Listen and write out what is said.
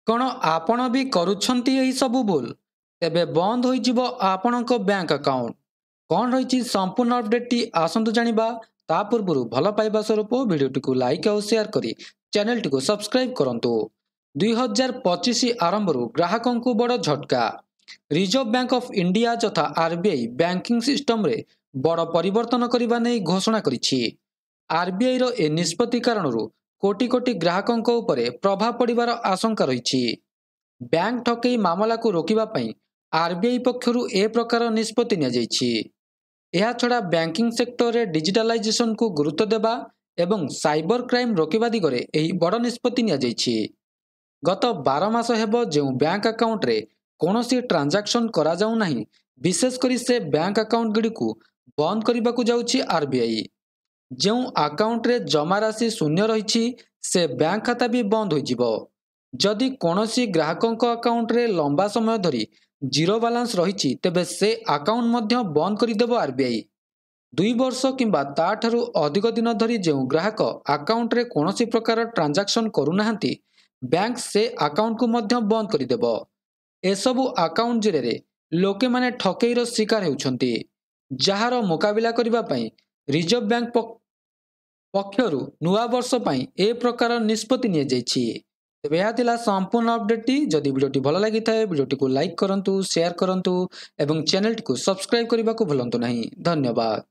कौन आपण भी करुछंती एही सबु भूल तेबे बंद होइजिबो आपणको बैंक अकाउंट कौन रही संपूर्ण अपडेट टी आसंतु जानिबा ता पूर्वरु भल पाइबा स्वरूप वीडियोटी को लाइक और शेयर करी चैनल टी को सब्सक्राइब करंतु 2025 आरंभ ग्राहकों को बड़ झटका रिजर्व बैंक ऑफ इंडिया तथा आरबीआई बैंकिंग सिस्टम रे बड़ परिवर्तन करने नहीं घोषणा करिछि। आरबीआई रो ए निष्पत्ति कारणरू कोटी कोटी ग्राहकों उपरे प्रभाव पड़िबार आशंका रही। बैंक ठकई मामला को रोकिबा पई आरबीआई पक्षरु ए प्रकार निष्पत्ति निया जाइछि। एहा छड़ा बैंकिंग सेक्टर रे डिजिटलाइजेशन को गुरुत्व देबा एवं साइबर क्राइम रोकिबा दिगरे एही बड़ निष्पत्ति निया जाइछि। गत 12 मास हेबो जेउ बैंक अकाउंट रे कोनोसी ट्रांजैक्शन करा जाउ नाही, विशेष करी से बैंक अकाउंट गुडी को बंद करबा को जाउछि आरबीआई। जो अकाउंट रे जमा राशि शून्य रही से बैंक खाता भी बंद हो जदि कौनसी ग्राहकों अकाउंट रे लंबा समय धरी जीरो बैलेंस रही तेबे से अकाउंट मध्य बंद करदेव आरबीआई। 2 वर्ष किंबा ताठारु अधिक दिन धरी जो ग्राहक अकाउंट रे कौनसी प्रकार ट्रांजैक्शन करूना बैंक से अकाउंट को मध्य बंद करदेव। एसबु अकाउंट जरिए लोके माने ठकईर शिकार होउछंती, जार मुकाबिला करबा पई रिजर्व बैंक पक्षरु नुआ वर्ष पई ए प्रकार निष्पत्ति निया जाइछि। तेबे यह थिला संपूर्ण अपडेट टी। जदि वीडियोटी भल लागि थाए वीडियोटी को लाइक करंतु, शेयर करंतु एवं चैनल टी को सब्सक्राइब करबा को भूलंतु नहीं। धन्यवाद।